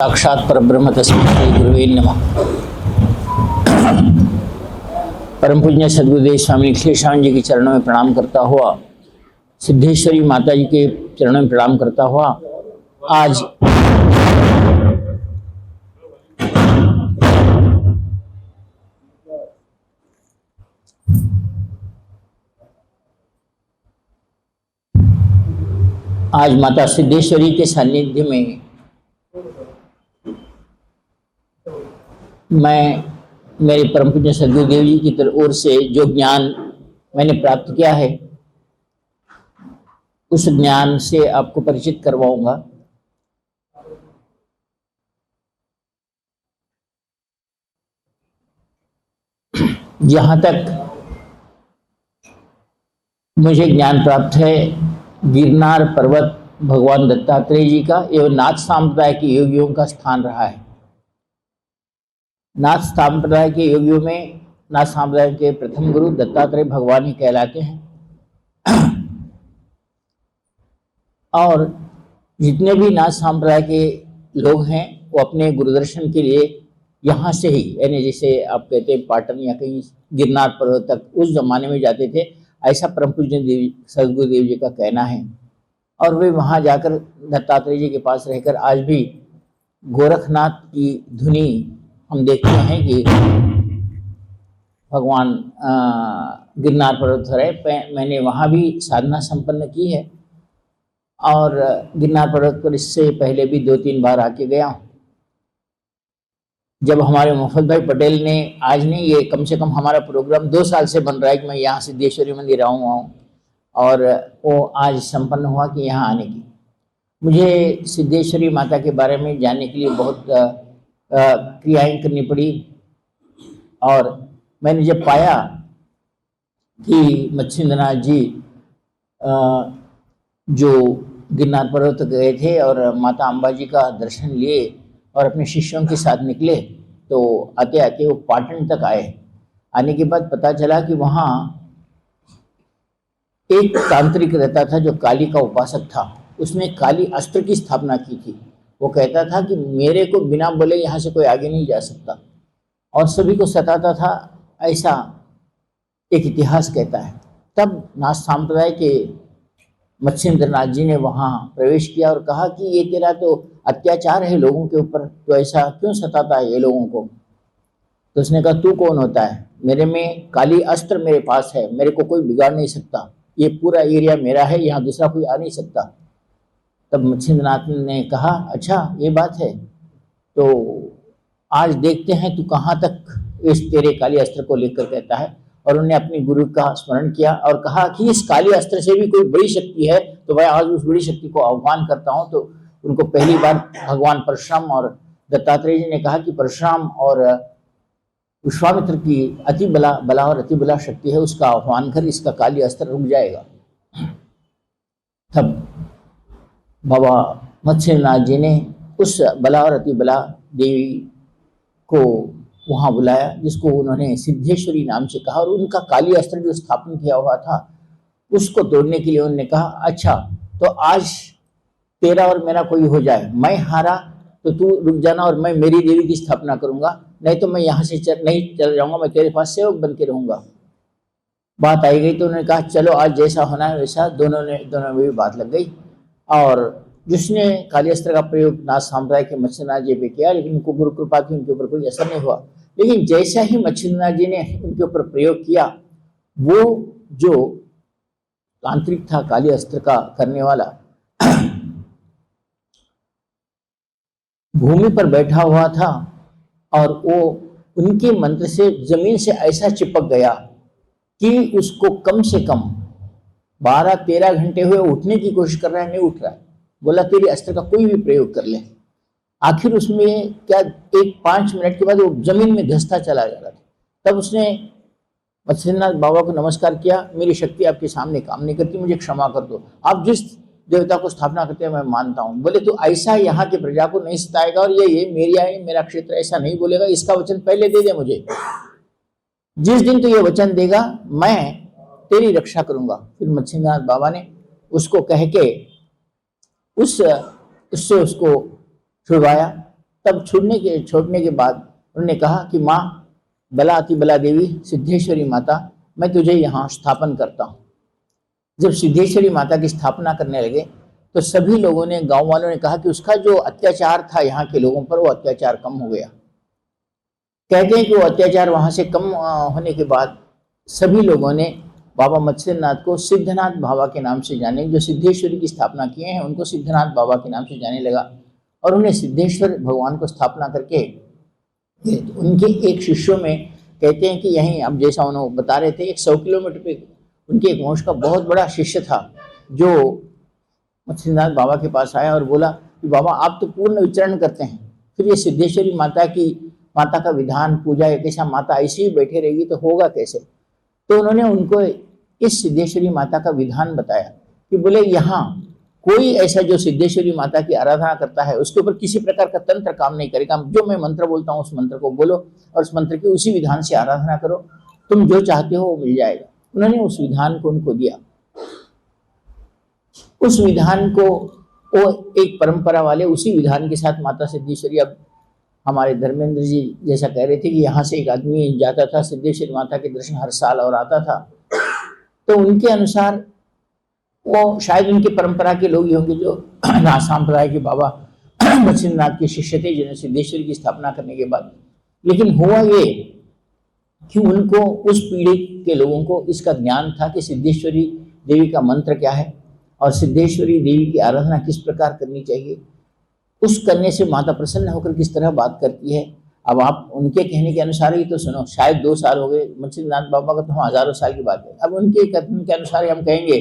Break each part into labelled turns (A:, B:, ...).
A: साक्षात परब्रह्म तस्मै श्री गुरुवे नमः। परम पूज्य सद्गुरुदेव स्वामी अखिलेशानंद जी के चरणों में प्रणाम करता हुआ, सिद्धेश्वरी माता जी के चरणों में प्रणाम करता हुआ आज माता सिद्धेश्वरी के सानिध्य में मैं मेरे परम पूज्य सद्गुरुदेव जी की ओर से जो ज्ञान मैंने प्राप्त किया है उस ज्ञान से आपको परिचित करवाऊंगा। जहाँ तक मुझे ज्ञान प्राप्त है, गिरनार पर्वत भगवान दत्तात्रेय जी का एवं नाथ संप्रदाय के योगियों का स्थान रहा है। नाथ संप्रदाय के योगियों में नाथ संप्रदाय के प्रथम गुरु दत्तात्रेय भगवान ही कहलाते हैं। और जितने भी नाथ संप्रदाय के लोग हैं वो अपने गुरुदर्शन के लिए यहाँ से ही, यानी जैसे आप कहते हैं पाटन या कहीं गिरनार पर्वत तक उस जमाने में जाते थे, ऐसा परम पूज्य सद्गुरुदेव जी का कहना है। और वे वहाँ जाकर दत्तात्रेय जी के पास रहकर आज भी गोरखनाथ की धुनी हम देखते हैं कि भगवान गिरनार पर्वत पर है। मैंने वहाँ भी साधना संपन्न की है और गिरनार पर्वत पर इससे पहले भी 2-3 बार आके गया हूँ। जब हमारे मुफत भाई पटेल ने, आज नहीं, ये कम से कम हमारा प्रोग्राम 2 साल से बन रहा है कि मैं यहाँ सिद्धेश्वरी मंदिर आऊँ और वो आज संपन्न हुआ कि यहाँ आने की। मुझे सिद्धेश्वरी माता के बारे में जानने के लिए बहुत क्रियाएं करनी पड़ी और मैंने जब पाया कि मच्छिंद्रनाथ जी जो गिरनार पर्वत गए थे और माता अम्बा जी का दर्शन लिए और अपने शिष्यों के साथ निकले, तो आते आते वो पाटन तक आए। आने के बाद पता चला कि वहाँ एक तांत्रिक रहता था जो काली का उपासक था। उसने काली अस्त्र की स्थापना की थी। वो कहता था कि मेरे को बिना बोले यहाँ से कोई आगे नहीं जा सकता और सभी को सताता था, ऐसा एक इतिहास कहता है। तब नाथ संप्रदाय के मच्छिंद्रनाथ जी ने वहाँ प्रवेश किया और कहा कि ये तेरा तो अत्याचार है लोगों के ऊपर, तो ऐसा क्यों सताता है ये लोगों को। तो उसने कहा तू कौन होता है, मेरे में काली अस्त्र मेरे पास है, मेरे को कोई बिगाड़ नहीं सकता, ये पूरा एरिया मेरा है, यहाँ दूसरा कोई आ नहीं सकता। तब मच्छिंद्रनाथ ने कहा अच्छा ये बात है, तो आज देखते हैं तू कहाँ तक इस तेरे काली अस्त्र को लेकर कहता है। और उन्होंने अपने गुरु का स्मरण किया और कहा कि इस काली अस्त्र से भी कोई बड़ी शक्ति है, तो मैं आज उस बड़ी शक्ति को आह्वान करता हूँ। तो उनको पहली बार भगवान परशुराम और दत्तात्रेय जी ने कहा कि परशुराम और विश्वामित्र की अति बला और अति बला शक्ति है, उसका आह्वान कर, इसका काली अस्त्र रुक जाएगा। तब बाबा मच्छिंद्रनाथ जी ने उस बला और अति बला देवी को वहाँ बुलाया, जिसको उन्होंने सिद्धेश्वरी नाम से कहा, और उनका काली अस्त्र जो स्थापन किया हुआ था उसको तोड़ने के लिए उन्होंने कहा अच्छा तो आज तेरा और मेरा कोई हो जाए, मैं हारा तो तू रुक जाना और मैं मेरी देवी की स्थापना करूंगा, नहीं तो मैं यहाँ से नहीं चल जाऊंगा, मैं तेरे पास सेवक बन के रहूंगा। बात आई गई तो उन्होंने कहा चलो आज जैसा होना है वैसा। दोनों में भी बात लग गई और जिसने काली अस्त्र का प्रयोग नाथ संप्रदाय के मच्छिंद्रनाथ जी पे किया, लेकिन उनको गुरु कृपा की उनके ऊपर कोई असर नहीं हुआ। लेकिन जैसा ही मच्छिंद्रनाथ जी ने उनके ऊपर प्रयोग किया, वो जो तांत्रिक था काली अस्त्र का करने वाला, भूमि पर बैठा हुआ था और वो उनके मंत्र से जमीन से ऐसा चिपक गया कि उसको कम से कम 12-13 घंटे हुए, उठने की कोशिश कर रहा है, नहीं उठ रहा है। बोला तेरी अस्त्र का कोई भी प्रयोग कर ले। आखिर उसमें क्या 1-5 मिनट के बाद वो जमीन में धंसता चला जा रहा था। तब उसने मच्छिंद्रनाथ बाबा को नमस्कार किया, मेरी शक्ति आपके सामने काम नहीं करती, मुझे क्षमा कर दो, आप जिस देवता को स्थापना करते हैं मैं मानता हूँ। बोले तो ऐसा यहाँ के प्रजा को नहीं सताएगा और ये मेरी आई मेरा क्षेत्र, ऐसा नहीं बोलेगा, इसका वचन पहले दे दे मुझे। जिस दिन तो ये वचन देगा मैं तेरी रक्षा करूंगा। फिर मच्छिंद्रनाथ बाबा ने उसको कह के उससे उसको छुड़वाया तब छोड़ने के बाद उन्होंने कहा कि माँ बला अति बला देवी सिद्धेश्वरी माता, मैं तुझे यहाँ स्थापन करता हूँ। जब सिद्धेश्वरी माता की स्थापना करने लगे तो सभी लोगों ने, गांव वालों ने कहा कि उसका जो अत्याचार था यहाँ के लोगों पर, वो अत्याचार कम हो गया। कहते हैं कि वो अत्याचार वहां से कम होने के बाद सभी लोगों ने बाबा मत्स्यनाथ को सिद्धनाथ बाबा के नाम से जाने, जो सिद्धेश्वरी की स्थापना किए हैं उनको सिद्धनाथ बाबा के नाम से जाने लगा। और उन्हें सिद्धेश्वर भगवान को स्थापना करके उनके एक शिष्यों में कहते हैं कि यहीं, अब जैसा उन्होंने बता रहे थे, 100 किलोमीटर पे उनके एक वंश का बहुत बड़ा शिष्य था जो मत्स्यनाथ बाबा के पास आया और बोला कि बाबा आप तो पूर्ण विचरण करते हैं, फिर ये सिद्धेश्वरी माता का विधान, पूजा एक ऐसा माता ऐसी ही बैठे रहेगी तो होगा कैसे। तो उन्होंने उनको इस सिद्धेश्वरी माता का विधान बताया कि बोले यहाँ कोई ऐसा जो सिद्धेश्वरी माता की आराधना करता है उसके ऊपर किसी प्रकार का तंत्र काम नहीं करेगा। जो मैं मंत्र बोलता हूँ उस मंत्र को बोलो और उस मंत्र की उसी विधान से आराधना करो, तुम जो चाहते हो वो मिल जाएगा। उन्होंने उस विधान को उनको दिया। उस विधान को वो एक परंपरा वाले उसी विधान के साथ माता सिद्धेश्वरी, अब हमारे धर्मेंद्र जी जैसा कह रहे थे कि यहाँ से एक आदमी जाता था सिद्धेश्वरी माता के दर्शन हर साल और आता था, तो उनके अनुसार वो शायद उनकी परंपरा के लोग ही होंगे जो नाथ संप्रदाय के बाबा मत्स्यनाथ के शिष्य थे जिन्होंने सिद्धेश्वरी की स्थापना करने के बाद। लेकिन हुआ ये कि उनको, उस पीढ़ी के लोगों को इसका ज्ञान था कि सिद्धेश्वरी देवी का मंत्र क्या है और सिद्धेश्वरी देवी की आराधना किस प्रकार करनी चाहिए, उस करने से माता प्रसन्न होकर किस तरह बात करती है। अब आप उनके कहने के अनुसार ही तो सुनो, शायद 2 साल हो गए मत्स्यनाथ बाबा का, तो हम हजारों साल की बात है। अब उनके कथन के अनुसार हम कहेंगे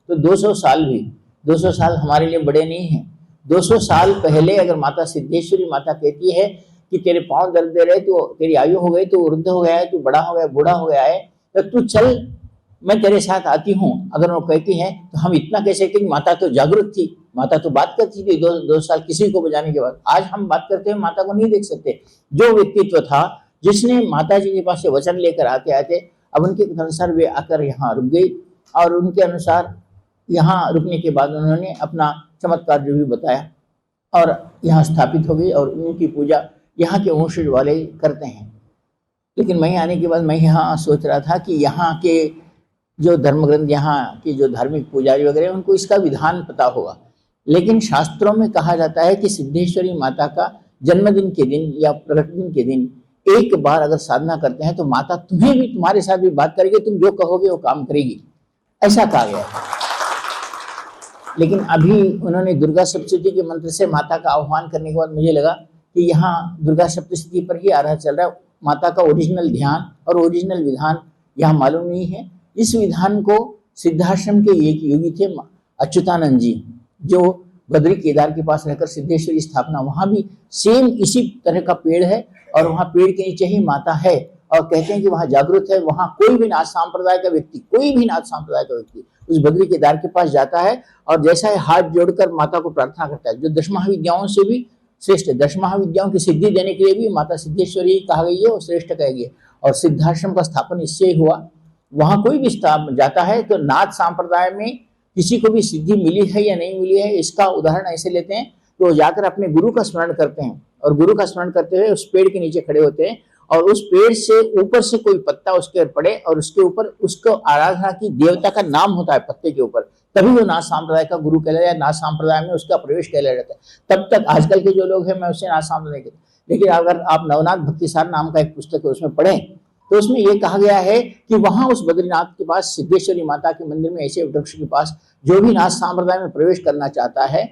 A: तो 200 साल भी, 200 साल हमारे लिए बड़े नहीं हैं। 200 साल पहले अगर माता सिद्धेश्वरी माता कहती है कि तेरे पांव दर्द दे रहे, तो तेरी आयु हो गई, तो वृद्ध हो गया है, तू बड़ा हो गया, बूढ़ा हो गया है, तो तू चल मैं तेरे साथ आती हूँ, अगर वो कहती है तो हम इतना कह सकते कि माता तो जागरूक थी, माता तो बात करती थी 2 साल किसी को बजाने के बाद। आज हम बात करते हैं माता को नहीं देख सकते। जो व्यक्तित्व था जिसने माता जी के पास से वचन लेकर आते आते अब उनके अनुसार वे आकर यहाँ रुक गई और उनके अनुसार यहाँ रुकने के बाद उन्होंने अपना चमत्कार जो भी बताया और यहाँ स्थापित हो गई और उनकी पूजा यहाँ के वंशज वाले करते हैं। लेकिन मैं आने के बाद मैं यहाँ सोच रहा था कि यहाँ के जो धर्म ग्रंथ, यहाँ की जो धार्मिक पुजारी वगैरह, उनको इसका विधान पता होगा। लेकिन शास्त्रों में कहा जाता है कि सिद्धेश्वरी माता का जन्मदिन के दिन या प्रकट दिन के दिन एक बार अगर साधना करते हैं तो माता तुम्हें भी, तुम्हारे साथ भी बात करेगी, तुम जो कहोगे वो काम करेगी, ऐसा कहा गया है। लेकिन अभी उन्होंने दुर्गा सप्तशती के मंत्र से माता का आह्वान करने के बाद मुझे लगा कि यहाँ दुर्गा सप्तशती पर ही आराधना चल रहा है। माता का ओरिजिनल ध्यान और ओरिजिनल विधान यहाँ मालूम नहीं है। इस विधान को सिद्धाश्रम के एक योगी थे अच्युतानंद जी, जो बद्री केदार के पास रहकर सिद्धेश्वरी स्थापना, वहां भी सेम इसी तरह का पेड़ है और वहां पेड़ के नीचे ही माता है और कहते हैं कि वहां जागृत है। वहां कोई भी नाथ संप्रदाय का व्यक्ति, कोई भी नाथ संप्रदाय का व्यक्ति उस बद्री केदार के पास जाता है और जैसा है हाथ जोड़कर माता को प्रार्थना करता है, जो 10 महाविद्याओं से भी श्रेष्ठ है। 10 महाविद्याओं की सिद्धि देने के लिए भी माता सिद्धेश्वरी कहा गई है और श्रेष्ठ कहा गई है। और सिद्धाश्रम का स्थापन इससे हुआ। वहां कोई भी जाता है तो नाथ संप्रदाय में किसी को भी सिद्धि मिली है या नहीं मिली है, इसका उदाहरण ऐसे लेते हैं तो जाकर अपने गुरु का स्मरण करते हैं और गुरु का स्मरण करते हुए उस पेड़ के नीचे खड़े होते हैं और उस पेड़ से ऊपर से कोई पत्ता उसके ऊपर पड़े और उसके ऊपर उसको आराधना की देवता का नाम होता है पत्ते के ऊपर, तभी वो नाथ संप्रदाय का गुरु कहलाया, नाथ संप्रदाय में उसका प्रवेश कहलाया जाता है। तब तक आजकल के जो लोग हैं मैं उससे नाथ संप्रदाय कहते, लेकिन अगर आप नवनाथ भक्तिसार नाम का एक पुस्तक है उसमें पढ़ें तो उसमें यह कहा गया है कि वहां उस बद्रीनाथ के पास सिद्धेश्वरी माता के मंदिर में ऐसे वृक्ष के पास जो भी नाथ संप्रदाय में प्रवेश करना चाहता है,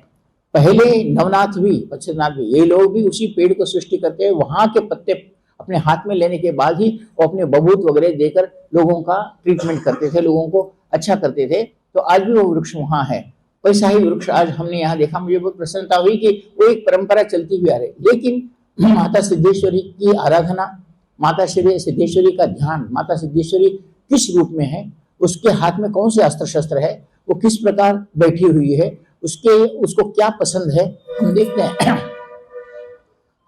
A: पहले नवनाथ भी, पक्षनाथ भी, ये लोग भी उसी पेड़ को सृष्टि करते हैं। वहां के पत्ते अपने हाथ में लेने के बाद ही वो अपने बबूत वगैरह देकर लोगों का ट्रीटमेंट करते थे, लोगों को अच्छा करते थे। तो आज भी वो वृक्ष वहां है, वैसा ही वृक्ष आज हमने यहाँ देखा। मुझे बहुत प्रसन्नता हुई कि वो एक परंपरा चलती हुई आ रही। लेकिन माता सिद्धेश्वरी की आराधना, माता सिद्धेश्वरी का ध्यान, माता सिद्धेश्वरी किस रूप में है, उसके हाथ में कौन से अस्त्र शस्त्र है, वो किस प्रकार बैठी हुई है, उसको क्या पसंद है, हम देखते हैं।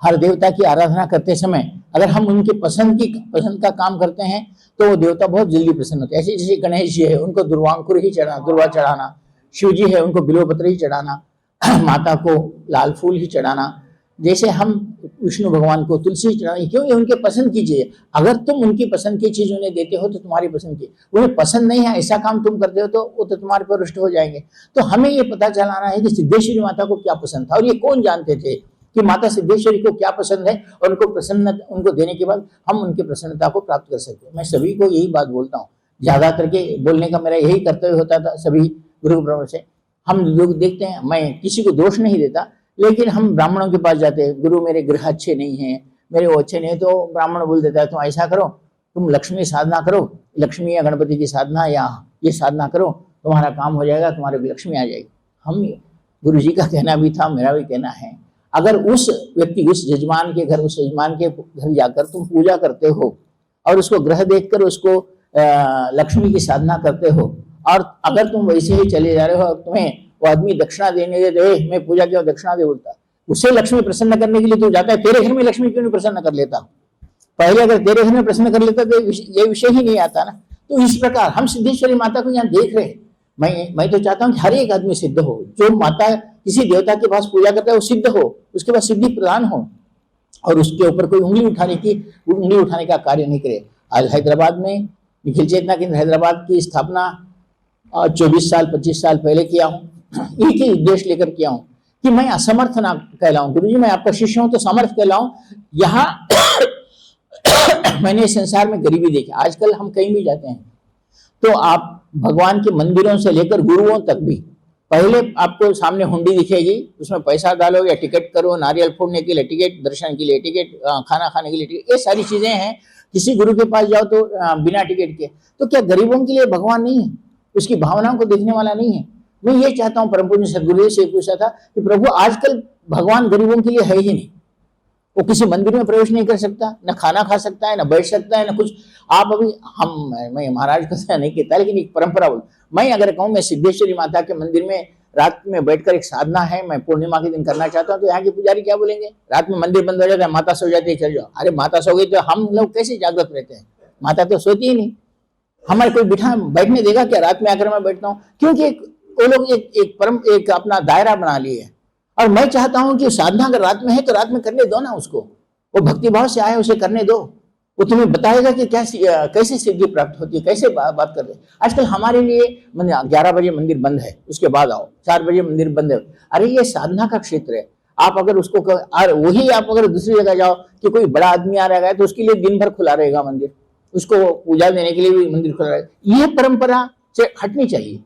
A: हर देवता की आराधना करते समय अगर हम उनके पसंद का काम करते हैं तो वो देवता बहुत जल्दी प्रसन्न होते हैं। ऐसे जैसे गणेश जी है, उनको दुर्वांकुर ही चढ़ाना, दुर्वा चढ़ाना, शिव जी है उनको बिल्वपत्र ही चढ़ाना, माता को लाल फूल ही चढ़ाना, जैसे हम विष्णु भगवान को तुलसी चढ़ाई, क्यों? ये उनके पसंद की चीज है। अगर तुम उनकी पसंद की चीज उन्हें देते हो तो तुम्हारी पसंद की, उन्हें पसंद नहीं है ऐसा काम तुम करते हो तो वो तो तुम्हारे पर रुष्ट हो जाएंगे। तो हमें ये पता चलाना है कि सिद्धेश्वरी माता को क्या पसंद था, और ये कौन जानते थे कि माता सिद्धेश्वरी को क्या पसंद है, और उनको देने के बाद हम उनकी प्रसन्नता को प्राप्त कर सकते हैं। मैं सभी को यही बात बोलता हूँ, ज्यादा करके बोलने का मेरा यही कर्तव्य होता था सभी गुरु ब्राह्मण से। हम लोग देखते हैं, मैं किसी को दोष नहीं देता, लेकिन हम ब्राह्मणों के पास जाते हैं, गुरु मेरे ग्रह अच्छे नहीं हैं, मेरे वो अच्छे नहीं है, तो ब्राह्मण बोल देता है तुम ऐसा करो, तुम लक्ष्मी साधना करो, लक्ष्मी या गणपति की साधना या ये साधना करो, तुम्हारा काम हो जाएगा, तुम्हारे लक्ष्मी आ जाएगी। हम गुरु जी का कहना भी था, मेरा भी कहना है, अगर उस व्यक्ति, उस यजमान के घर, उस यजमान के घर जाकर तुम पूजा करते हो और उसको ग्रह देखकर उसको लक्ष्मी की साधना करते हो, और अगर तुम वैसे ही चले जा रहे हो, तुम्हें वो आदमी दक्षिणा देने दे, मैं पूजा किया दक्षिणा दे बोलता, उससे लक्ष्मी प्रसन्न करने के लिए तू जाता है, तेरे घर में लक्ष्मी क्यों नहीं प्रसन्न कर लेता? पहले अगर तेरे घर में प्रसन्न कर लेता तो ये विषय ही नहीं आता ना। तो इस प्रकार हम सिद्धेश्वरी माता को यहाँ देख रहे। मैं तो चाहता हूँ कि हर एक आदमी सिद्ध हो, जो माता किसी देवता के पास पूजा करता है वो सिद्ध हो, उसके पास सिद्धि प्रदान हो, और उसके ऊपर कोई उंगली उठाने का कार्य नहीं करे। आज हैदराबाद में निखिल चेतना केंद्र हैदराबाद की स्थापना 24 साल 25 साल पहले किया हूँ। एक ही उद्देश्य लेकर किया हूँ कि मैं असमर्थ ना कहलाऊं, गुरुजी मैं आपका शिष्य हूं तो समर्थ कहलाऊं। यहाँ मैंने इस संसार में गरीबी देखी। आजकल हम कहीं भी जाते हैं तो आप भगवान के मंदिरों से लेकर गुरुओं तक भी, पहले आपको सामने हुंडी दिखेगी, उसमें पैसा डालो या टिकट करो, नारियल फोड़ने के लिए टिकट, दर्शन के लिए टिकट, खाना खाने के लिए टिकट, ये सारी चीजें हैं। किसी गुरु के पास जाओ तो बिना टिकट के। तो क्या गरीबों के लिए भगवान नहीं है? उसकी भावनाओं को देखने वाला नहीं है? मैं ये चाहता हूँ, परम पूज्य सदगुरुदेव से पूछा था कि प्रभु आजकल भगवान गरीबों के लिए है ही नहीं। वो किसी मंदिर में प्रवेश नहीं कर सकता, न खाना खा सकता है, न बैठ सकता है, न कुछ। आप अभी मैं महाराज को नहीं कहता, लेकिन एक परंपरा बोल, मैं अगर कहूँ मैं सिद्धेश्वरी माता के मंदिर में रात में बैठकर एक साधना है, मैं पूर्णिमा के दिन करना चाहता हूँ, तो यहाँ के पुजारी क्या बोलेंगे? रात में मंदिर बंद हो जाता है, माता सो जाती है, चल जाओ। अरे माता सो गई तो हम लोग कैसे जागृत रहते हैं? माता तो सोती ही नहीं। हमारे कोई बैठने देगा क्या? रात में आकर मैं बैठता हूँ, क्योंकि वो लोग एक अपना दायरा बना लिए है। और मैं चाहता हूं कि साधना अगर रात में है तो रात में करने दो ना उसको, वो भक्तिभाव से आए उसे करने दो। वो तुम्हें बताएगा कि कैसे सिद्धि प्राप्त होती है, कैसे बात कर रहे। आजकल हमारे लिए 11 बजे मंदिर बंद है, उसके बाद आओ, 4 बजे मंदिर बंद है। अरे ये साधना का क्षेत्र है। आप अगर उसको वही आप अगर दूसरी जगह जाओ कि कोई बड़ा आदमी आ रहा है तो उसके लिए दिन भर खुला रहेगा मंदिर, उसको पूजा देने के लिए भी मंदिर खुला रहेगा। ये परंपरा से हटनी चाहिए।